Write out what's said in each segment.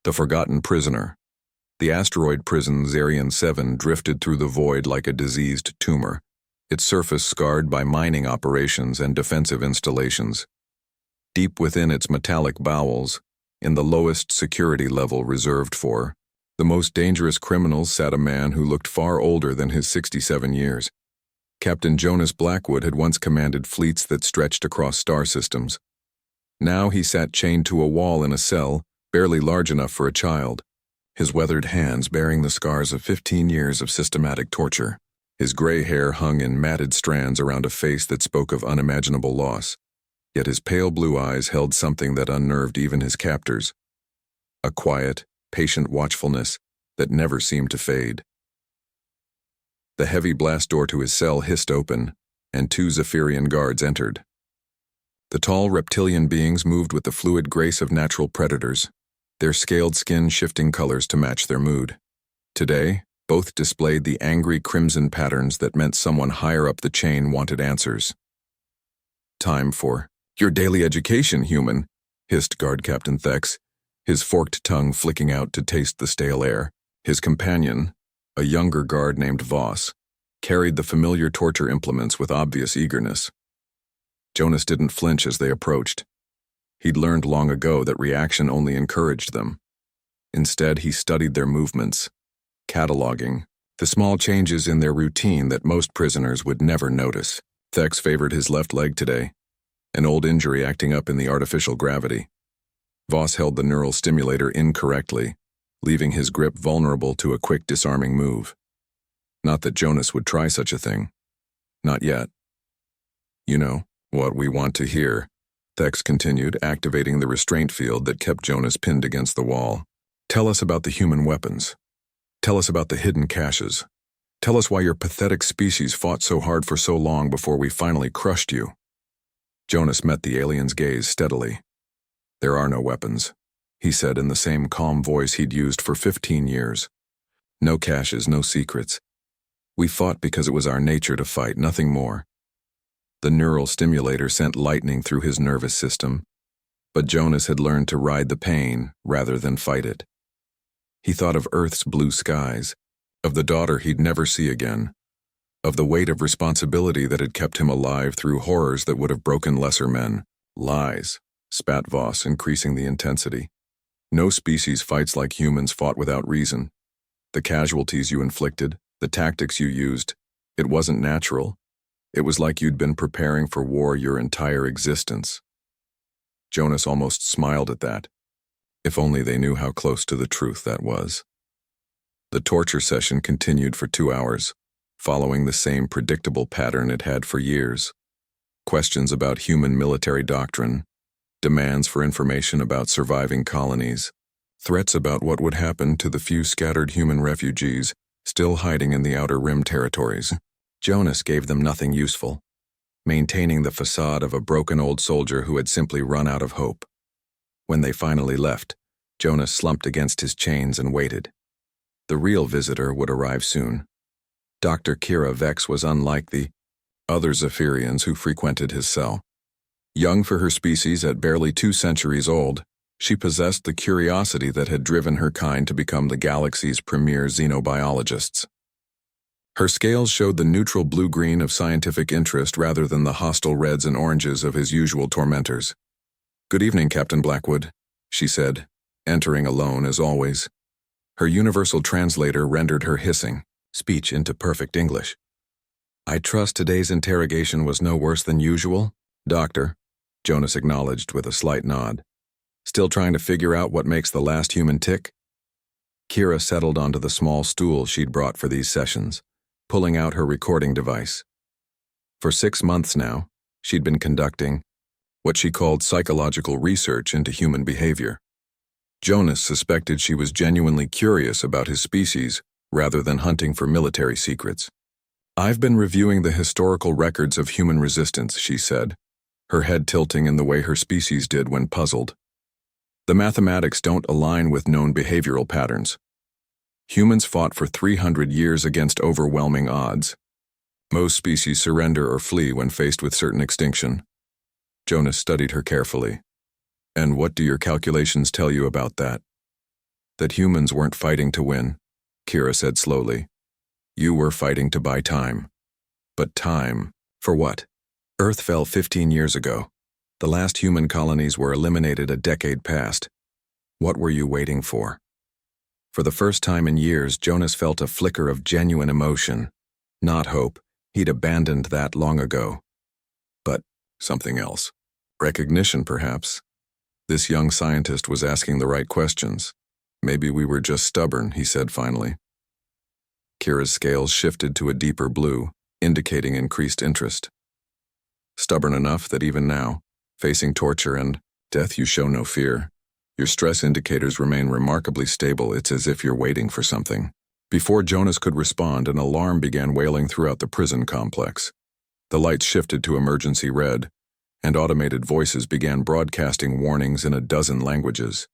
The Forgotten Prisoner. The asteroid prison Zarian 7 drifted through the void like a diseased tumor, its surface scarred by mining operations and defensive installations. Deep within its metallic bowels, in the lowest security level reserved for the most dangerous criminals, sat a man who looked far older than his 67 years. Captain Jonas Blackwood had once commanded fleets that stretched across star systems. Now he sat chained to a wall in a cell, barely large enough for a child, his weathered hands bearing the scars of 15 years of systematic torture. His gray hair hung in matted strands around a face that spoke of unimaginable loss, yet his pale blue eyes held something that unnerved even his captors. A quiet, patient watchfulness that never seemed to fade. The heavy blast door to his cell hissed open, and 2 Zephyrian guards entered. The tall reptilian beings moved with the fluid grace of natural predators, their scaled skin shifting colors to match their mood. Today, both displayed the angry crimson patterns that meant someone higher up the chain wanted answers. "Time for your daily education, human," hissed Guard Captain Thex, his forked tongue flicking out to taste the stale air. His companion, a younger guard named Voss, carried the familiar torture implements with obvious eagerness. Jonas didn't flinch as they approached. He'd learned long ago that reaction only encouraged them. Instead, he studied their movements, cataloging the small changes in their routine that most prisoners would never notice. Thex favored his left leg today, an old injury acting up in the artificial gravity. Voss held the neural stimulator incorrectly, leaving his grip vulnerable to a quick disarming move. Not that Jonas would try such a thing. Not yet. "You know, what we want to hear," Thex continued, activating the restraint field that kept Jonas pinned against the wall. "Tell us about the human weapons. Tell us about the hidden caches. Tell us why your pathetic species fought so hard for so long before we finally crushed you." Jonas met the alien's gaze steadily. "There are no weapons," he said in the same calm voice he'd used for 15 years. "No caches, no secrets. We fought because it was our nature to fight, nothing more." The neural stimulator sent lightning through his nervous system, but Jonas had learned to ride the pain rather than fight it. He thought of Earth's blue skies, of the daughter he'd never see again, of the weight of responsibility that had kept him alive through horrors that would have broken lesser men. "Lies," spat Voss, increasing the intensity. "No species fights like humans fought without reason. The casualties you inflicted, the tactics you used, it wasn't natural. It was like you'd been preparing for war your entire existence." Jonas almost smiled at that. If only they knew how close to the truth that was. The torture session continued for 2 hours, following the same predictable pattern it had for years. Questions about human military doctrine, demands for information about surviving colonies, threats about what would happen to the few scattered human refugees still hiding in the Outer Rim territories. Jonas gave them nothing useful, maintaining the facade of a broken old soldier who had simply run out of hope. When they finally left, Jonas slumped against his chains and waited. The real visitor would arrive soon. Dr. Kira Vex was unlike the other Zephyrians who frequented his cell. Young for her species at barely 2 centuries old, she possessed the curiosity that had driven her kind to become the galaxy's premier xenobiologists. Her scales showed the neutral blue-green of scientific interest rather than the hostile reds and oranges of his usual tormentors. "Good evening, Captain Blackwood," she said, entering alone as always. Her universal translator rendered her hissing speech into perfect English. "I trust today's interrogation was no worse than usual, Doctor," Jonas acknowledged with a slight nod. "Still trying to figure out what makes the last human tick?" Kira settled onto the small stool she'd brought for these sessions, pulling out her recording device. For 6 months now, she'd been conducting what she called psychological research into human behavior. Jonas suspected she was genuinely curious about his species rather than hunting for military secrets. "I've been reviewing the historical records of human resistance," she said, her head tilting in the way her species did when puzzled. "The mathematics don't align with known behavioral patterns. Humans fought for 300 years against overwhelming odds. Most species surrender or flee when faced with certain extinction." Jonas studied her carefully. "And what do your calculations tell you about that?" That humans weren't fighting to win, Kira said slowly. You were fighting to buy time. But time, for what? Earth fell 15 years ago. The last human colonies were eliminated a decade past. What were you waiting for? For the first time in years, Jonas felt a flicker of genuine emotion. Not hope. He'd abandoned that long ago. But something else. Recognition, perhaps. This young scientist was asking the right questions. Maybe we were just stubborn, he said finally. Kira's scales shifted to a deeper blue, indicating increased interest. Stubborn enough that even now, facing torture and death, you show no fear. Your stress indicators remain remarkably stable. It's as if you're waiting for something. Before Jonas could respond, an alarm began wailing throughout the prison complex. The lights shifted to emergency red, and automated voices began broadcasting warnings in a dozen languages.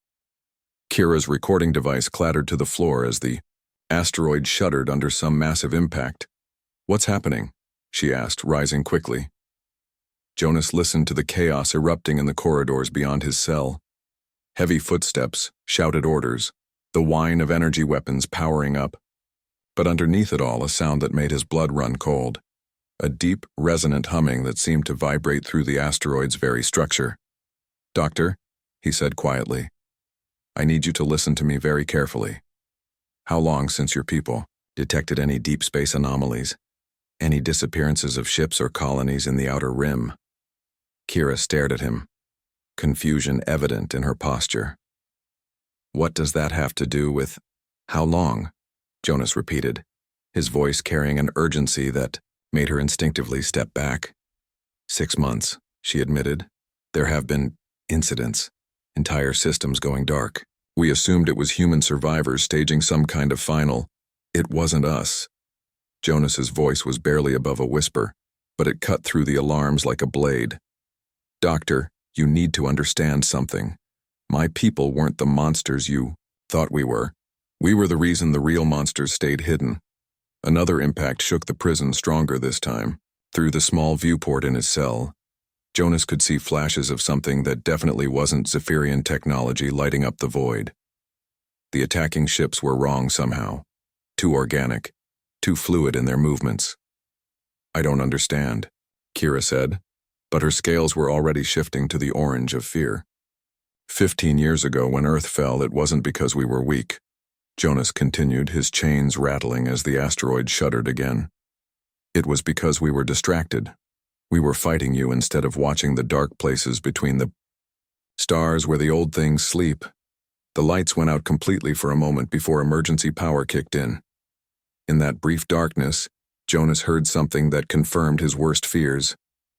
Kira's recording device clattered to the floor as the asteroid shuddered under some massive impact. What's happening? She asked, rising quickly. Jonas listened to the chaos erupting in the corridors beyond his cell. Heavy footsteps, shouted orders, the whine of energy weapons powering up. But underneath it all, a sound that made his blood run cold. A deep, resonant humming that seemed to vibrate through the asteroid's very structure. Doctor, he said quietly, I need you to listen to me very carefully. How long since your people detected any deep space anomalies? Any disappearances of ships or colonies in the outer rim? Kira stared at him, confusion evident in her posture. What does that have to do with how long? Jonas repeated, his voice carrying an urgency that made her instinctively step back. 6 months, she admitted. There have been incidents, entire systems going dark. We assumed it was human survivors staging some kind of final. It wasn't us. Jonas's voice was barely above a whisper, but it cut through the alarms like a blade. Doctor, you need to understand something. My people weren't the monsters you thought we were. We were the reason the real monsters stayed hidden. Another impact shook the prison stronger this time. Through the small viewport in his cell, Jonas could see flashes of something that definitely wasn't Zephyrian technology lighting up the void. The attacking ships were wrong somehow. Too organic, too fluid in their movements. I don't understand, Kira said, but her scales were already shifting to the orange of fear. 15 years ago when Earth fell, it wasn't because we were weak. Jonas continued, his chains rattling as the asteroid shuddered again. It was because we were distracted. We were fighting you instead of watching the dark places between the stars where the old things sleep. The lights went out completely for a moment before emergency power kicked in. In that brief darkness, Jonas heard something that confirmed his worst fears.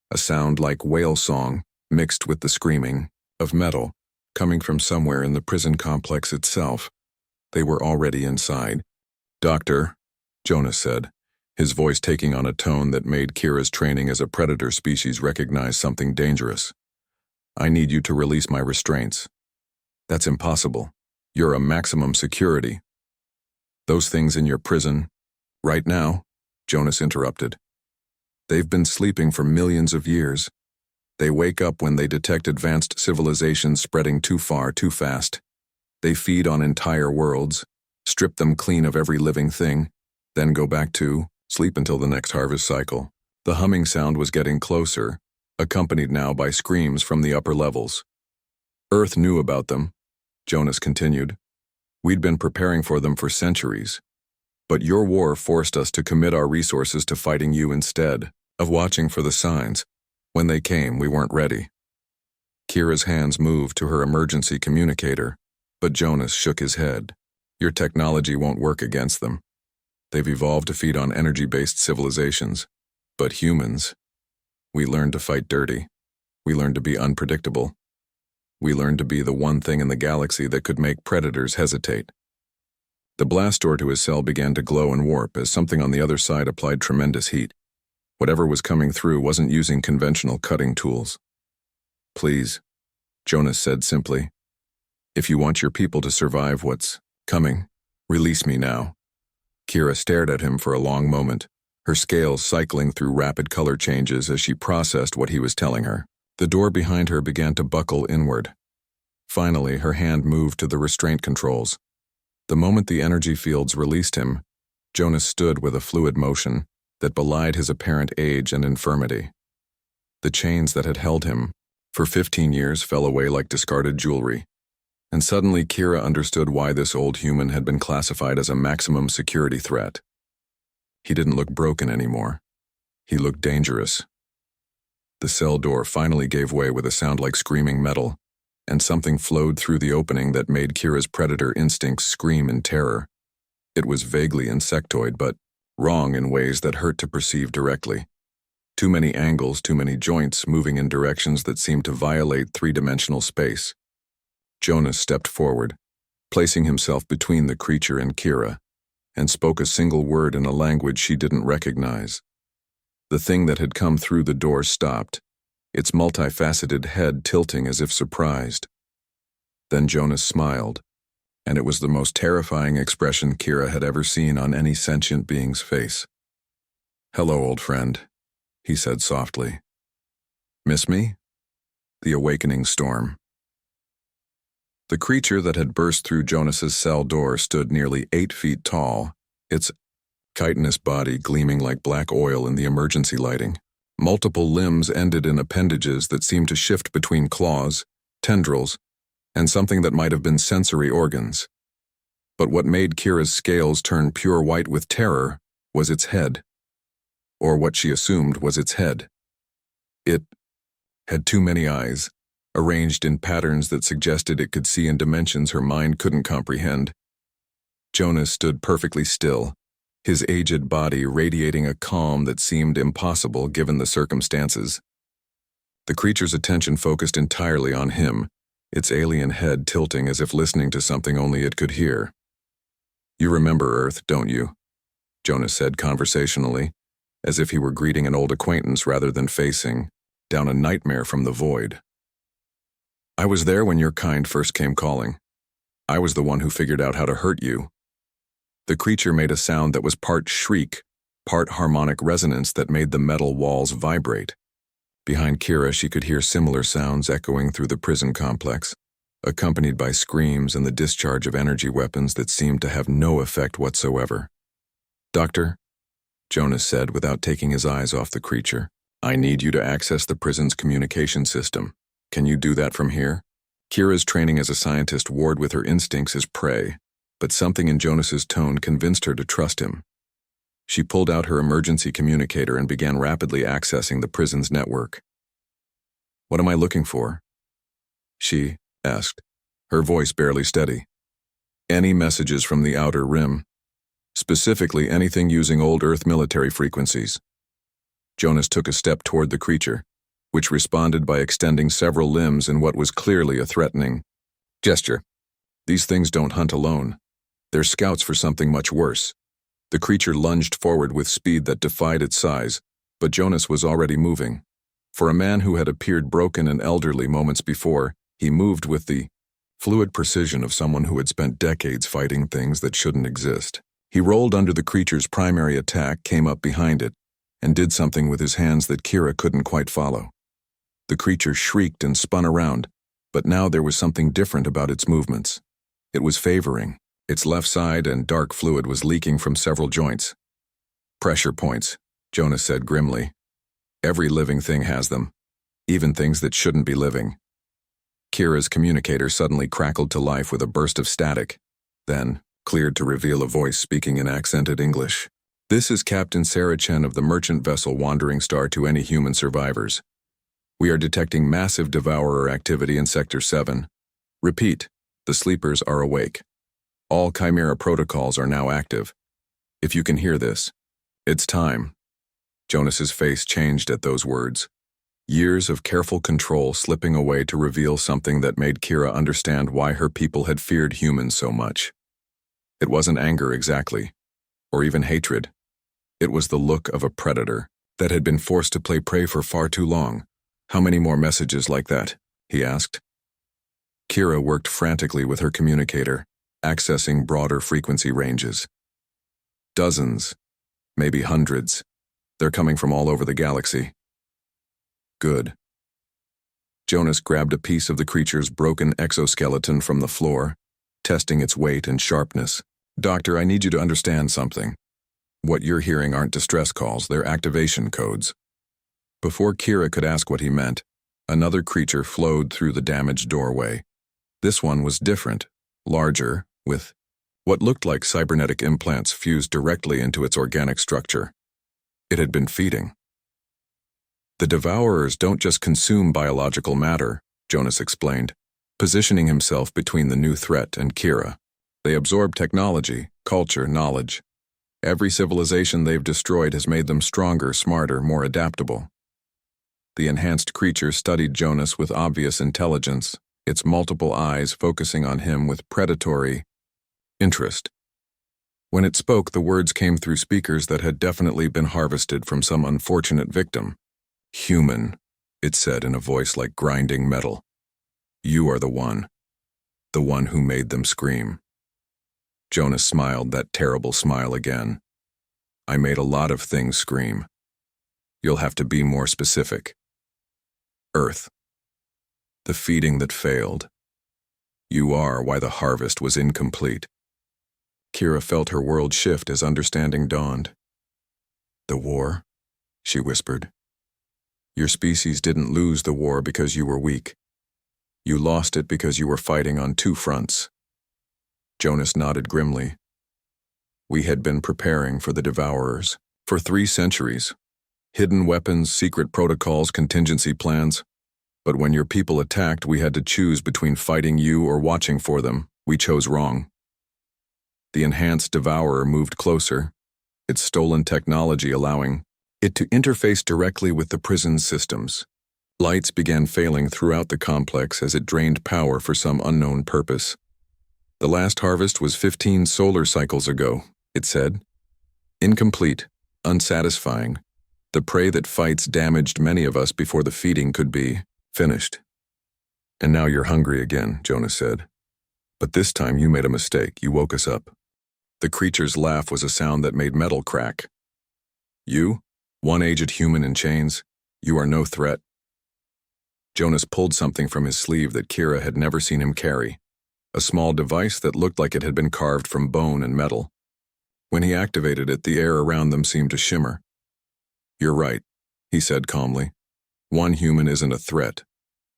A sound like whale song, mixed with the screaming of metal, coming from somewhere in the prison complex itself. They were already inside. Doctor, Jonas said, his voice taking on a tone that made Kira's training as a predator species recognize something dangerous. I need you to release my restraints. That's impossible. You're a maximum security. Those things in your prison, right now, Jonas interrupted. They've been sleeping for millions of years. They wake up when they detect advanced civilizations spreading too far, too fast. They feed on entire worlds, strip them clean of every living thing, then go back to sleep until the next harvest cycle. The humming sound was getting closer, accompanied now by screams from the upper levels. Earth knew about them, Jonas continued. We'd been preparing for them for centuries. But your war forced us to commit our resources to fighting you instead of watching for the signs. When they came, we weren't ready. Kira's hands moved to her emergency communicator, but Jonas shook his head. Your technology won't work against them. They've evolved to feed on energy-based civilizations. But humans, we learned to fight dirty. We learned to be unpredictable. We learned to be the one thing in the galaxy that could make predators hesitate. The blast door to his cell began to glow and warp as something on the other side applied tremendous heat. Whatever was coming through wasn't using conventional cutting tools. Please, Jonas said simply. If you want your people to survive what's coming, release me now. Kira stared at him for a long moment, her scales cycling through rapid color changes as she processed what he was telling her. The door behind her began to buckle inward. Finally, her hand moved to the restraint controls. The moment the energy fields released him, Jonas stood with a fluid motion that belied his apparent age and infirmity. The chains that had held him for 15 years fell away like discarded jewelry, and suddenly Kira understood why this old human had been classified as a maximum security threat. He didn't look broken anymore. He looked dangerous. The cell door finally gave way with a sound like screaming metal, and something flowed through the opening that made Kira's predator instincts scream in terror. It was vaguely insectoid, but wrong in ways that hurt to perceive directly. Too many angles, too many joints moving in directions that seemed to violate three-dimensional space. Jonas stepped forward, placing himself between the creature and Kira, and spoke a single word in a language she didn't recognize. The thing that had come through the door stopped, its multifaceted head tilting as if surprised. Then Jonas smiled, and it was the most terrifying expression Kira had ever seen on any sentient being's face. "Hello, old friend," he said softly. "Miss me?" The awakening storm. The creature that had burst through Jonas's cell door stood nearly 8 feet tall, its chitinous body gleaming like black oil in the emergency lighting. Multiple limbs ended in appendages that seemed to shift between claws, tendrils, and something that might have been sensory organs. But what made Kira's scales turn pure white with terror was its head. Or what she assumed was its head. It had too many eyes, arranged in patterns that suggested it could see in dimensions her mind couldn't comprehend. Jonas stood perfectly still, his aged body radiating a calm that seemed impossible given the circumstances. The creature's attention focused entirely on him, its alien head tilting as if listening to something only it could hear. "You remember Earth, don't you?" Jonas said conversationally, as if he were greeting an old acquaintance rather than facing down a nightmare from the void. "I was there when your kind first came calling. I was the one who figured out how to hurt you." The creature made a sound that was part shriek, part harmonic resonance that made the metal walls vibrate. Behind Kira, she could hear similar sounds echoing through the prison complex, accompanied by screams and the discharge of energy weapons that seemed to have no effect whatsoever. "Doctor," Jonas said without taking his eyes off the creature, "I need you to access the prison's communication system. Can you do that from here?" Kira's training as a scientist warred with her instincts as prey, but something in Jonas's tone convinced her to trust him. She pulled out her emergency communicator and began rapidly accessing the prison's network. "What am I looking for?" she asked, her voice barely steady. "Any messages from the outer rim. Specifically anything using old Earth military frequencies." Jonas took a step toward the creature, which responded by extending several limbs in what was clearly a threatening gesture. "These things don't hunt alone. They're scouts for something much worse." The creature lunged forward with speed that defied its size, but Jonas was already moving. For a man who had appeared broken and elderly moments before, he moved with the fluid precision of someone who had spent decades fighting things that shouldn't exist. He rolled under the creature's primary attack, came up behind it, and did something with his hands that Kira couldn't quite follow. The creature shrieked and spun around, but now there was something different about its movements. It was favoring. Its left side and dark fluid was leaking from several joints. "Pressure points," Jonas said grimly. "Every living thing has them, even things that shouldn't be living." Kira's communicator suddenly crackled to life with a burst of static, then cleared to reveal a voice speaking in accented English. "This is Captain Sarah Chen of the merchant vessel Wandering Star to any human survivors. We are detecting massive devourer activity in Sector 7. Repeat, the sleepers are awake. All Chimera protocols are now active. If you can hear this, it's time." Jonas's face changed at those words. Years of careful control slipping away to reveal something that made Kira understand why her people had feared humans so much. It wasn't anger exactly, or even hatred. It was the look of a predator that had been forced to play prey for far too long. "How many more messages like that?" he asked. Kira worked frantically with her communicator, accessing broader frequency ranges. "Dozens, maybe hundreds. They're coming from all over the galaxy." "Good." Jonas grabbed a piece of the creature's broken exoskeleton from the floor, testing its weight and sharpness. "Doctor, I need you to understand something. What you're hearing aren't distress calls, they're activation codes." Before Kira could ask what he meant, another creature flowed through the damaged doorway. This one was different, larger, with what looked like cybernetic implants fused directly into its organic structure. It had been feeding. "The Devourers don't just consume biological matter," Jonas explained, positioning himself between the new threat and Kira. "They absorb technology, culture, knowledge. Every civilization they've destroyed has made them stronger, smarter, more adaptable." The enhanced creature studied Jonas with obvious intelligence, its multiple eyes focusing on him with predatory interest. When it spoke, the words came through speakers that had definitely been harvested from some unfortunate victim. "Human," it said in a voice like grinding metal. "You are the one who made them scream." Jonas smiled that terrible smile again. "I made a lot of things scream. You'll have to be more specific." "Earth. The feeding that failed. You are why the harvest was incomplete." Kira felt her world shift as understanding dawned. "The war," she whispered. "Your species didn't lose the war because you were weak. You lost it because you were fighting on two fronts." Jonas nodded grimly. "We had been preparing for the Devourers for 3 centuries. Hidden weapons, secret protocols, contingency plans. But when your people attacked, we had to choose between fighting you or watching for them. We chose wrong." The enhanced Devourer moved closer, its stolen technology allowing it to interface directly with the prison's systems. Lights began failing throughout the complex as it drained power for some unknown purpose. "The last harvest was 15 solar cycles ago," it said. "Incomplete, unsatisfying. The prey that fights damaged many of us before the feeding could be finished." "And now you're hungry again," Jonas said. "But this time you made a mistake. You woke us up." The creature's laugh was a sound that made metal crack. "You, one aged human in chains, you are no threat." Jonas pulled something from his sleeve that Kira had never seen him carry, a small device that looked like it had been carved from bone and metal. When he activated it, the air around them seemed to shimmer. "You're right," he said calmly. "One human isn't a threat,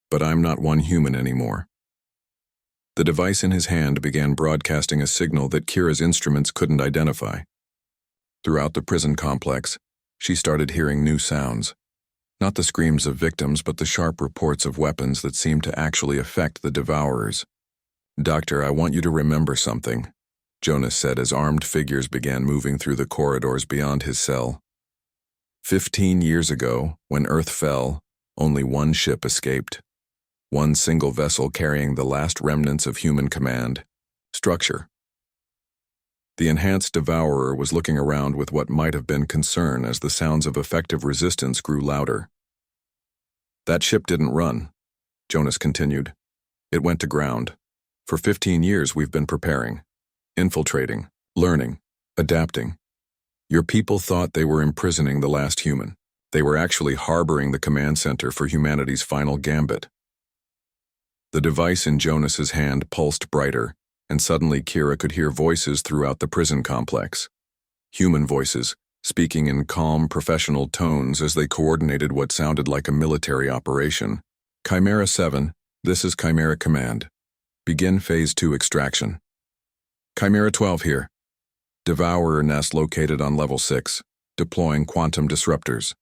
but I'm not one human anymore." The device in his hand began broadcasting a signal that Kira's instruments couldn't identify. Throughout the prison complex, she started hearing new sounds. Not the screams of victims, but the sharp reports of weapons that seemed to actually affect the Devourers. "Doctor, I want you to remember something," Jonas said as armed figures began moving through the corridors beyond his cell. 15 years ago, when Earth fell, only one ship escaped. One single vessel carrying the last remnants of human command, structure. The enhanced Devourer was looking around with what might have been concern as the sounds of effective resistance grew louder. "That ship didn't run," Jonas continued. "It went to ground. For 15 years we've been preparing, infiltrating, learning, adapting. Your people thought they were imprisoning the last human. They were actually harboring the command center for humanity's final gambit." The device in Jonas's hand pulsed brighter, and suddenly Kira could hear voices throughout the prison complex. Human voices, speaking in calm, professional tones as they coordinated what sounded like a military operation. "Chimera 7, this is Chimera Command. Begin Phase 2 extraction. Chimera 12 here. Devourer nest located on Level 6, deploying quantum disruptors.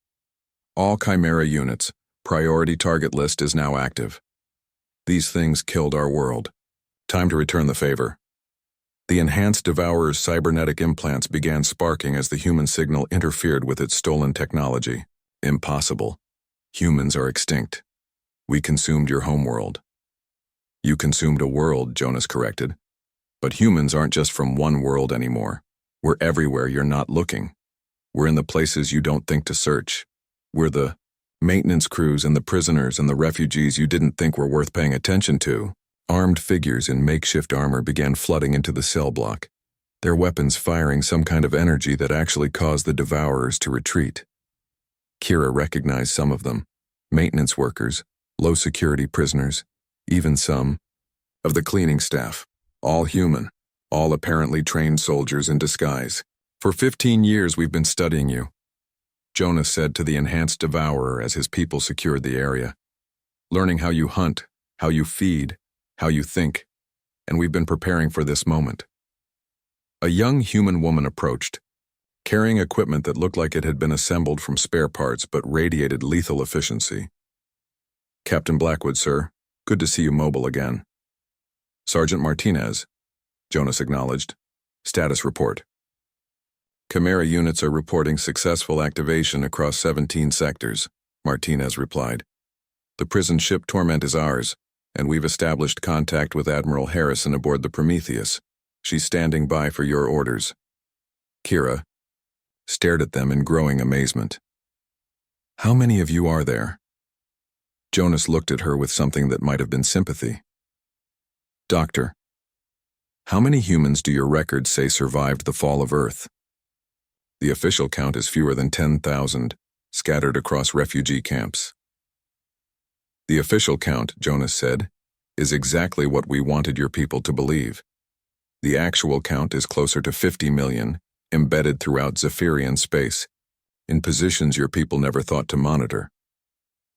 All Chimera units, priority target list is now active. These things killed our world. Time to return the favor." The enhanced Devourer's cybernetic implants began sparking as the human signal interfered with its stolen technology. "Impossible. Humans are extinct. We consumed your homeworld." "You consumed a world," Jonas corrected. "But humans aren't just from one world anymore. We're everywhere you're not looking. We're in the places you don't think to search. We're the maintenance crews and the prisoners and the refugees you didn't think were worth paying attention to." Armed figures in makeshift armor began flooding into the cell block, their weapons firing some kind of energy that actually caused the Devourers to retreat. Kira recognized some of them, maintenance workers, low-security prisoners, even some of the cleaning staff. All human, all apparently trained soldiers in disguise. For 15 years we've been studying you, Jonas said to the enhanced devourer as his people secured the area. Learning how you hunt, how you feed, how you think, and we've been preparing for this moment. A young human woman approached, carrying equipment that looked like it had been assembled from spare parts but radiated lethal efficiency. Captain Blackwood, sir. Good to see you mobile again. Sergeant Martinez, Jonas acknowledged. Status report. Chimera units are reporting successful activation across 17 sectors, Martinez replied. The prison ship Torment is ours, and we've established contact with Admiral Harrison aboard the Prometheus. She's standing by for your orders. Kira stared at them in growing amazement. How many of you are there? Jonas looked at her with something that might have been sympathy. Doctor, how many humans do your records say survived the fall of Earth? The official count is fewer than 10,000, scattered across refugee camps. The official count, Jonas said, is exactly what we wanted your people to believe. The actual count is closer to 50 million, embedded throughout Zephyrian space, in positions your people never thought to monitor.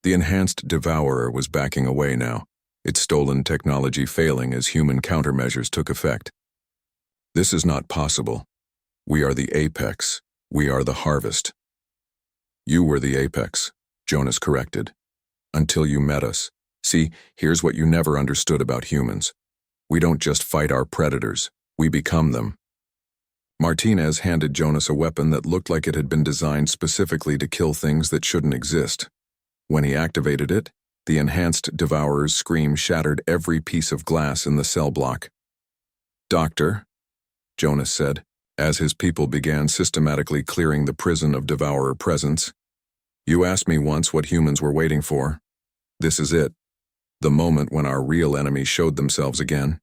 The enhanced devourer was backing away now, its stolen technology failing as human countermeasures took effect. This is not possible. We are the apex. We are the harvest. You were the apex, Jonas corrected. Until you met us. See, here's what you never understood about humans. We don't just fight our predators, we become them. Martinez handed Jonas a weapon that looked like it had been designed specifically to kill things that shouldn't exist. When he activated it, the enhanced devourer's scream shattered every piece of glass in the cell block. Doctor, Jonas said, as his people began systematically clearing the prison of devourer presence, you asked me once what humans were waiting for. This is it. The moment when our real enemies showed themselves again.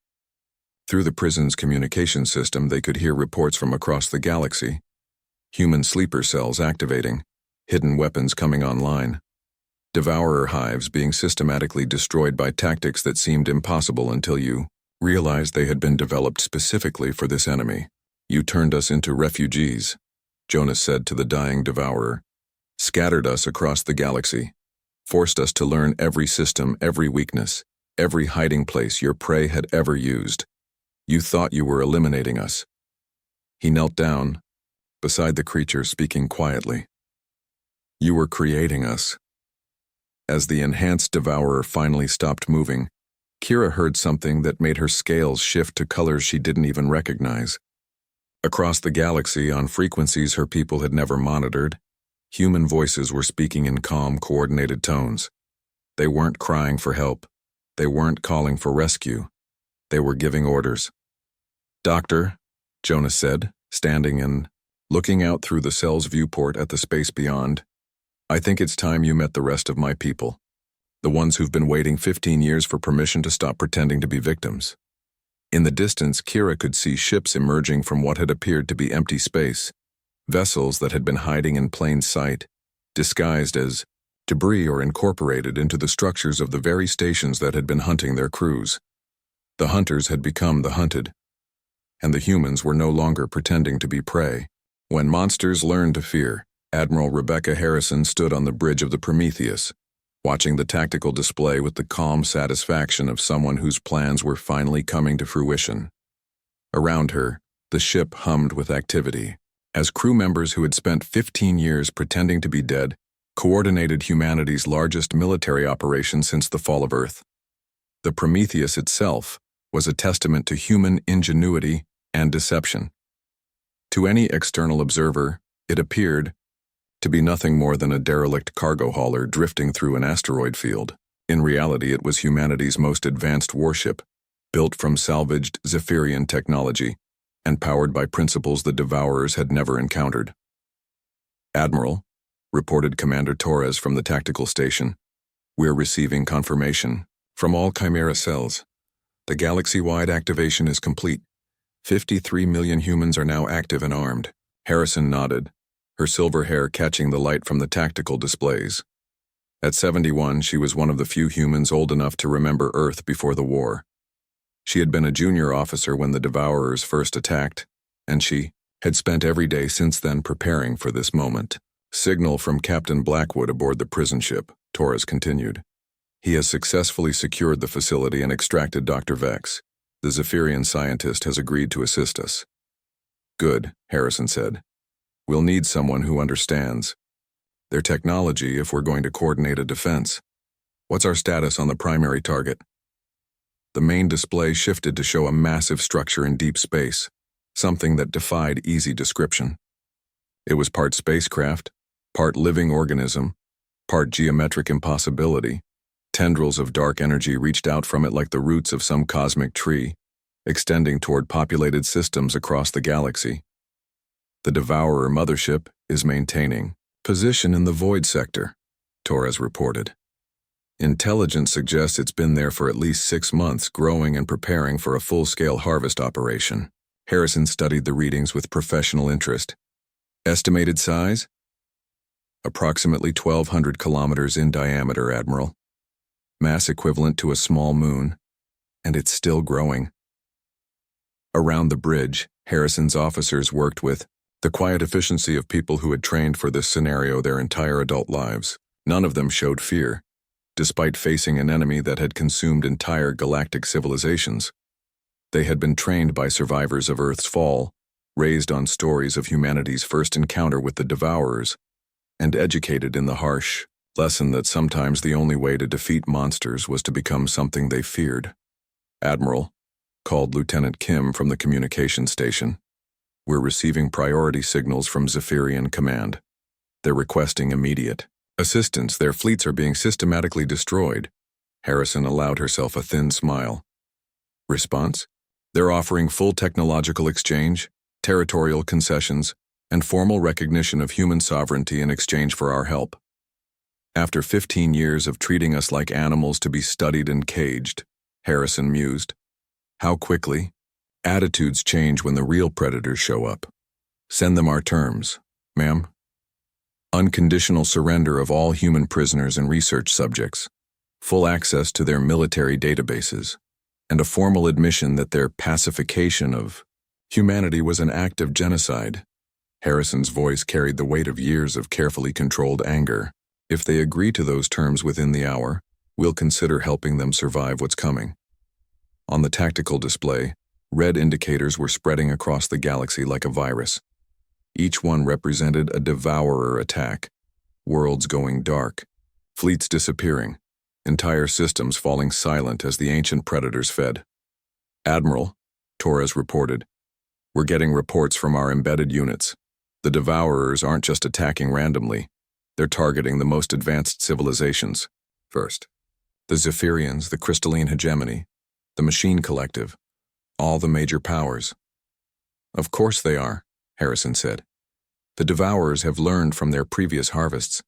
Through the prison's communication system, they could hear reports from across the galaxy. Human sleeper cells activating, hidden weapons coming online. Devourer hives being systematically destroyed by tactics that seemed impossible until you realized they had been developed specifically for this enemy. You turned us into refugees, Jonas said to the dying devourer. Scattered us across the galaxy. Forced us to learn every system, every weakness, every hiding place your prey had ever used. You thought you were eliminating us. He knelt down, beside the creature, speaking quietly. You were creating us. As the enhanced devourer finally stopped moving, Kira heard something that made her scales shift to colors she didn't even recognize. Across the galaxy, on frequencies her people had never monitored, human voices were speaking in calm, coordinated tones. They weren't crying for help. They weren't calling for rescue. They were giving orders. Doctor, Jonas said, standing and looking out through the cell's viewport at the space beyond, I think it's time you met the rest of my people. The ones who've been waiting 15 years for permission to stop pretending to be victims. In the distance, Kira could see ships emerging from what had appeared to be empty space. Vessels that had been hiding in plain sight, disguised as debris or incorporated into the structures of the very stations that had been hunting their crews. The hunters had become the hunted, and the humans were no longer pretending to be prey. When monsters learned to fear, Admiral Rebecca Harrison stood on the bridge of the Prometheus, watching the tactical display with the calm satisfaction of someone whose plans were finally coming to fruition. Around her, the ship hummed with activity, as crew members who had spent 15 years pretending to be dead coordinated humanity's largest military operation since the fall of Earth. The Prometheus itself was a testament to human ingenuity and deception. To any external observer, it appeared to be nothing more than a derelict cargo hauler drifting through an asteroid field. In reality, it was humanity's most advanced warship, built from salvaged Zephyrian technology and powered by principles the Devourers had never encountered. Admiral, reported Commander Torres from the tactical station, we're receiving confirmation from all Chimera cells. The galaxy-wide activation is complete. 53 million humans are now active and armed. Harrison nodded, her silver hair catching the light from the tactical displays. At 71, she was one of the few humans old enough to remember Earth before the war. She had been a junior officer when the Devourers first attacked, and she had spent every day since then preparing for this moment. Signal from Captain Blackwood aboard the prison ship, Torres continued. He has successfully secured the facility and extracted Dr. Vex. The Zephyrian scientist has agreed to assist us. Good, Harrison said. We'll need someone who understands their technology if we're going to coordinate a defense. What's our status on the primary target? The main display shifted to show a massive structure in deep space, something that defied easy description. It was part spacecraft, part living organism, part geometric impossibility. Tendrils of dark energy reached out from it like the roots of some cosmic tree, extending toward populated systems across the galaxy. The Devourer mothership is maintaining position in the void sector, Torres reported. Intelligence suggests it's been there for at least 6 months, growing and preparing for a full-scale harvest operation. Harrison studied the readings with professional interest. Estimated size? Approximately 1,200 kilometers in diameter, Admiral. Mass equivalent to a small moon, and it's still growing. Around the bridge, Harrison's officers worked with the quiet efficiency of people who had trained for this scenario their entire adult lives. None of them showed fear, despite facing an enemy that had consumed entire galactic civilizations. They had been trained by survivors of Earth's fall, raised on stories of humanity's first encounter with the Devourers, and educated in the harsh lesson that sometimes the only way to defeat monsters was to become something they feared. Admiral, called Lieutenant Kim from the communication station. We're receiving priority signals from Zephyrian Command. They're requesting immediate assistance. Their fleets are being systematically destroyed. Harrison allowed herself a thin smile. Response? They're offering full technological exchange, territorial concessions, and formal recognition of human sovereignty in exchange for our help. After 15 years of treating us like animals to be studied and caged, Harrison mused. How quickly? Attitudes change when the real predators show up. Send them our terms, ma'am. Unconditional surrender of all human prisoners and research subjects, full access to their military databases, and a formal admission that their pacification of humanity was an act of genocide. Harrison's voice carried the weight of years of carefully controlled anger. If they agree to those terms within the hour, we'll consider helping them survive what's coming. On the tactical display, red indicators were spreading across the galaxy like a virus. Each one represented a devourer attack, worlds going dark, fleets disappearing, entire systems falling silent as the ancient predators fed. Admiral, Torres reported, we're getting reports from our embedded units. The Devourers aren't just attacking randomly. They're targeting the most advanced civilizations. First, the Zephyrians, the crystalline hegemony, the machine collective, all the major powers. Of course they are, Harrison said. The Devourers have learned from their previous harvests.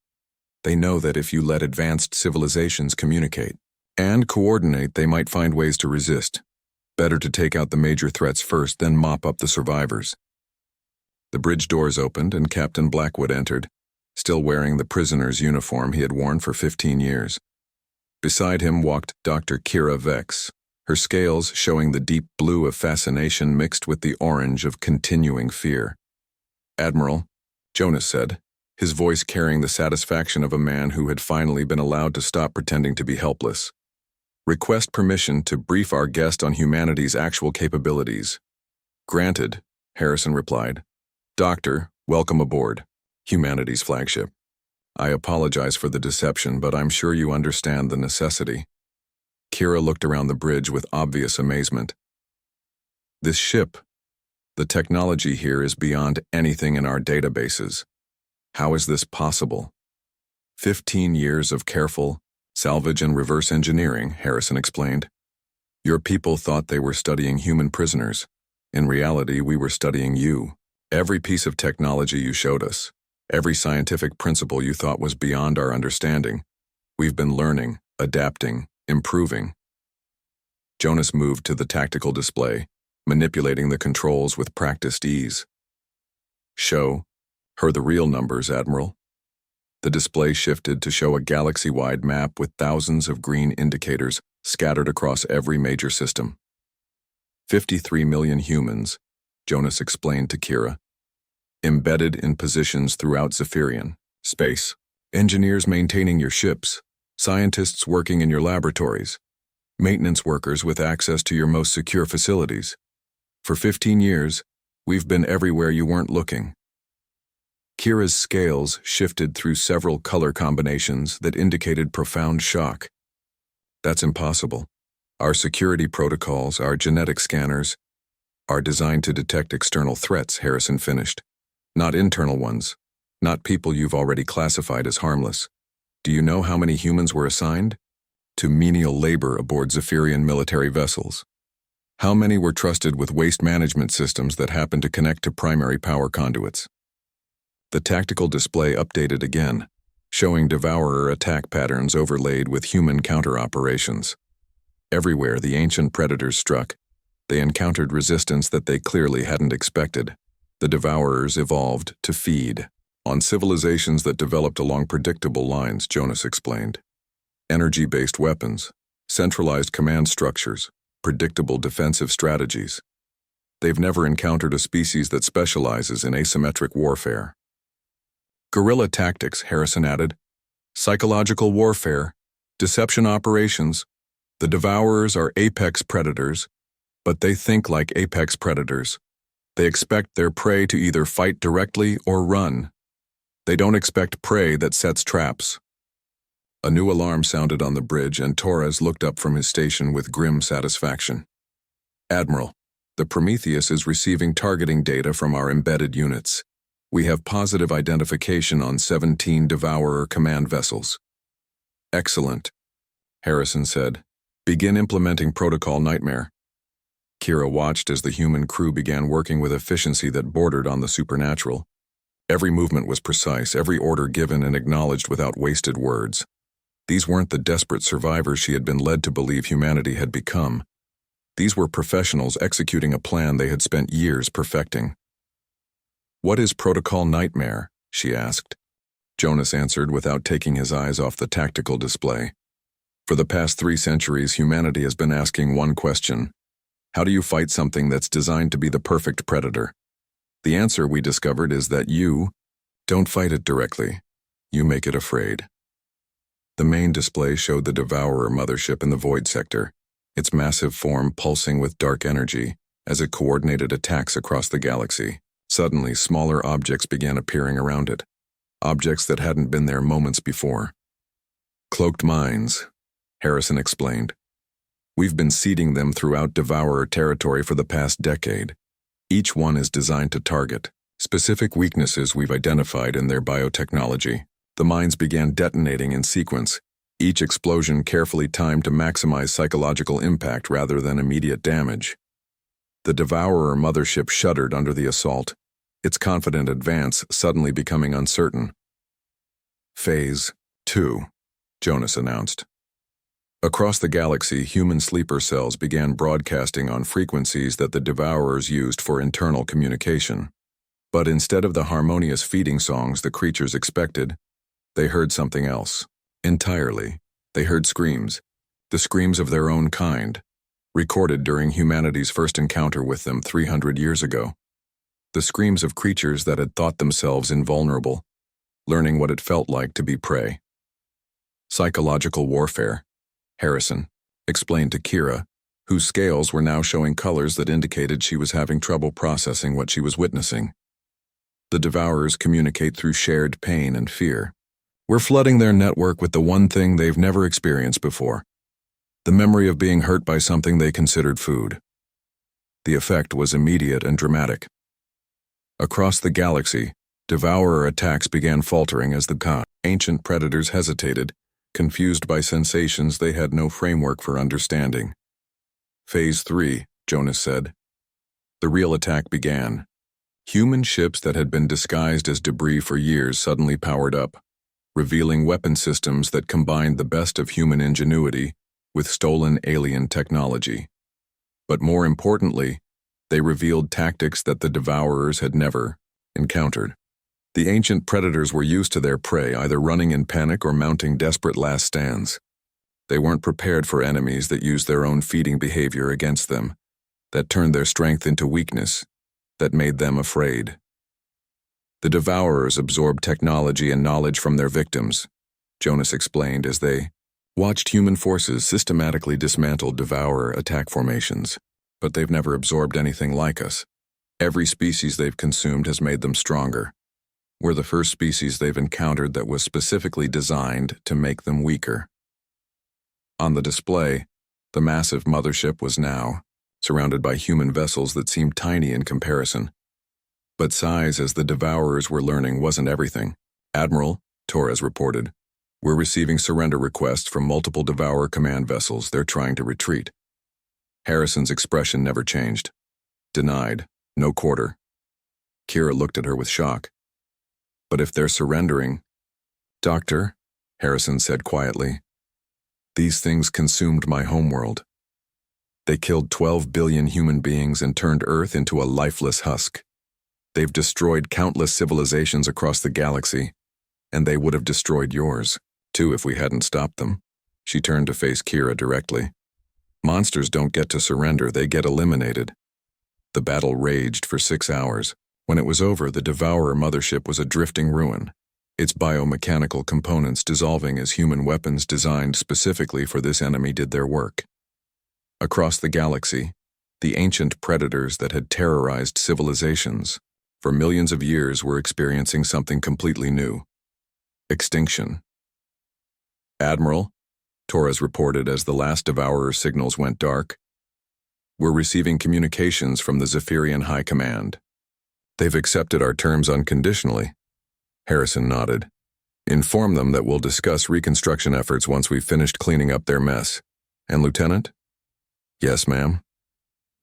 They know that if you let advanced civilizations communicate and coordinate, they might find ways to resist. Better to take out the major threats first, then mop up the survivors. The bridge doors opened and Captain Blackwood entered, still wearing the prisoner's uniform he had worn for 15 years. Beside him walked Dr. Kira Vex, her scales showing the deep blue of fascination mixed with the orange of continuing fear. Admiral, Jonas said, his voice carrying the satisfaction of a man who had finally been allowed to stop pretending to be helpless. Request permission to brief our guest on humanity's actual capabilities. Granted, Harrison replied. Doctor, welcome aboard. Humanity's flagship. I apologize for the deception, but I'm sure you understand the necessity. Kira looked around the bridge with obvious amazement. This ship, the technology here is beyond anything in our databases. How is this possible? 15 years of careful salvage and reverse engineering, Harrison explained. Your people thought they were studying human prisoners. In reality, we were studying you. Every piece of technology you showed us, every scientific principle you thought was beyond our understanding, we've been learning, adapting, improving. Jonas moved to the tactical display, manipulating the controls with practiced ease. Show her the real numbers, Admiral. The display shifted to show a galaxy-wide map with thousands of green indicators scattered across every major system. 53 million humans, Jonas explained to Kira, embedded in positions throughout Zephyrian space. Engineers maintaining your ships, scientists working in your laboratories, maintenance workers with access to your most secure facilities. For 15 years, we've been everywhere you weren't looking. Kira's scales shifted through several color combinations that indicated profound shock. That's impossible. Our security protocols, our genetic scanners, are designed to detect external threats, Harrison finished. Not internal ones. Not people you've already classified as harmless. Do you know how many humans were assigned? To menial labor aboard Zephyrian military vessels. How many were trusted with waste management systems that happened to connect to primary power conduits? The tactical display updated again, showing Devourer attack patterns overlaid with human counter-operations. Everywhere the ancient predators struck, they encountered resistance that they clearly hadn't expected. The Devourers evolved to feed on civilizations that developed along predictable lines, Jonas explained. Energy-based weapons, centralized command structures, predictable defensive strategies. They've never encountered a species that specializes in asymmetric warfare. Guerrilla tactics, Harrison added. Psychological warfare, deception operations. The Devourers are apex predators, but they think like apex predators. They expect their prey to either fight directly or run. They don't expect prey that sets traps. A new alarm sounded on the bridge, and Torres looked up from his station with grim satisfaction. Admiral, the Prometheus is receiving targeting data from our embedded units. We have positive identification on 17 Devourer command vessels. Excellent, Harrison said. Begin implementing Protocol Nightmare. Kira watched as the human crew began working with efficiency that bordered on the supernatural. Every movement was precise, every order given and acknowledged without wasted words. These weren't the desperate survivors she had been led to believe humanity had become. These were professionals executing a plan they had spent years perfecting. What is Protocol Nightmare? She asked. Jonas answered without taking his eyes off the tactical display. For the past 3 centuries, humanity has been asking one question. How do you fight something that's designed to be the perfect predator? The answer, we discovered, is that you don't fight it directly. You make it afraid. The main display showed the Devourer mothership in the void sector, its massive form pulsing with dark energy as it coordinated attacks across the galaxy. Suddenly, smaller objects began appearing around it, objects that hadn't been there moments before. Cloaked mines, Harrison explained. We've been seeding them throughout Devourer territory for the past decade. Each one is designed to target specific weaknesses we've identified in their biotechnology. The mines began detonating in sequence, each explosion carefully timed to maximize psychological impact rather than immediate damage. The Devourer mothership shuddered under the assault, its confident advance suddenly becoming uncertain. Phase 2, Jonas announced. Across the galaxy, human sleeper cells began broadcasting on frequencies that the Devourers used for internal communication. But instead of the harmonious feeding songs the creatures expected, they heard something else. Entirely. They heard screams, the screams of their own kind, recorded during humanity's first encounter with them 300 years ago. The screams of creatures that had thought themselves invulnerable, learning what it felt like to be prey. Psychological warfare, Harrison explained to Kira, whose scales were now showing colors that indicated she was having trouble processing what she was witnessing. The Devourers communicate through shared pain and fear. We're flooding their network with the one thing they've never experienced before, the memory of being hurt by something they considered food. The effect was immediate and dramatic. Across the galaxy, Devourer attacks began faltering as the ancient predators hesitated, confused by sensations they had no framework for understanding. Phase 3, Jonas said. The real attack began. Human ships that had been disguised as debris for years suddenly powered up, revealing weapon systems that combined the best of human ingenuity with stolen alien technology. But more importantly, they revealed tactics that the Devourers had never encountered. The ancient predators were used to their prey, either running in panic or mounting desperate last stands. They weren't prepared for enemies that used their own feeding behavior against them. that turned their strength into weakness, that made them afraid. The Devourers absorbed technology and knowledge from their victims, Jonas explained as they watched human forces systematically dismantle Devourer attack formations. But they've never absorbed anything like us. Every species they've consumed has made them stronger. We're the first species they've encountered that was specifically designed to make them weaker. On the display, the massive mothership was now surrounded by human vessels that seemed tiny in comparison. But size, as the Devourers were learning, wasn't everything. Admiral, Torres reported, we're receiving surrender requests from multiple Devourer command vessels. They're trying to retreat. Harrison's expression never changed. Denied. No quarter. Kira looked at her with shock. But if they're surrendering... Doctor, Harrison said quietly, these things consumed my homeworld. They killed 12 billion human beings and turned Earth into a lifeless husk. They've destroyed countless civilizations across the galaxy, and they would have destroyed yours, too, if we hadn't stopped them. She turned to face Kira directly. Monsters don't get to surrender, they get eliminated. The battle raged for 6 hours. When it was over, the Devourer mothership was a drifting ruin, its biomechanical components dissolving as human weapons designed specifically for this enemy did their work. Across the galaxy, the ancient predators that had terrorized civilizations for millions of years were experiencing something completely new. Extinction. Admiral, Torres reported as the last Devourer signals went dark, we're receiving communications from the Zephyrian High Command. They've accepted our terms unconditionally. Harrison nodded. Inform them that we'll discuss reconstruction efforts once we've finished cleaning up their mess. And Lieutenant? Yes, ma'am.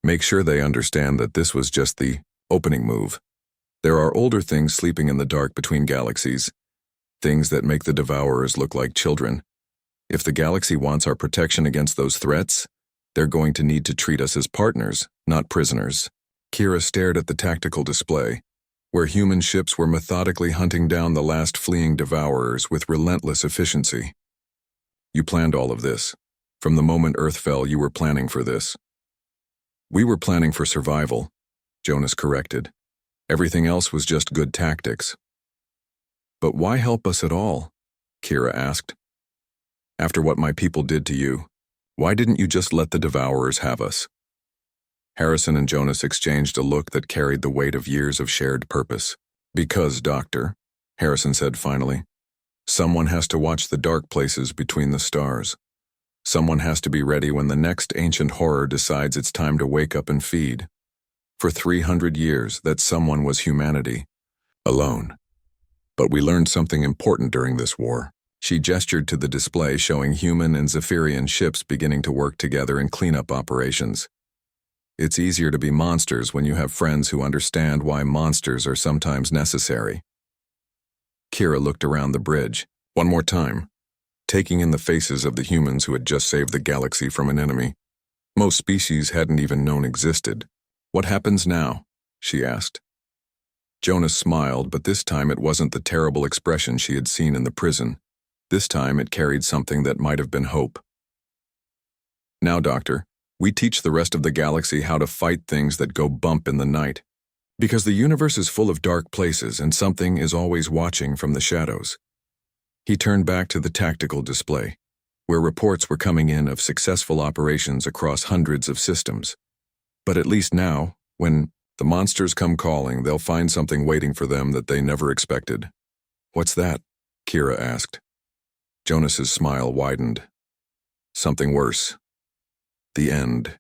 Make sure they understand that this was just the opening move. There are older things sleeping in the dark between galaxies, things that make the Devourers look like children. If the galaxy wants our protection against those threats, they're going to need to treat us as partners, not prisoners. Kira stared at the tactical display, where human ships were methodically hunting down the last fleeing Devourers with relentless efficiency. You planned all of this. From the moment Earth fell, you were planning for this. We were planning for survival, Jonas corrected. Everything else was just good tactics. But why help us at all? Kira asked. After what my people did to you, why didn't you just let the Devourers have us? Harrison and Jonas exchanged a look that carried the weight of years of shared purpose. Because, Doctor, Harrison said finally, someone has to watch the dark places between the stars. Someone has to be ready when the next ancient horror decides it's time to wake up and feed. For 300 years, that someone was humanity. Alone. But we learned something important during this war. She gestured to the display showing human and Zephyrian ships beginning to work together in cleanup operations. It's easier to be monsters when you have friends who understand why monsters are sometimes necessary. Kira looked around the bridge, one more time, taking in the faces of the humans who had just saved the galaxy from an enemy most species hadn't even known existed. What happens now? She asked. Jonas smiled, but this time it wasn't the terrible expression she had seen in the prison. This time it carried something that might have been hope. Now, Doctor, we teach the rest of the galaxy how to fight things that go bump in the night. Because the universe is full of dark places and something is always watching from the shadows. He turned back to the tactical display, where reports were coming in of successful operations across hundreds of systems. But at least now, when the monsters come calling, they'll find something waiting for them that they never expected. What's that? Kira asked. Jonas's smile widened. Something worse. The end.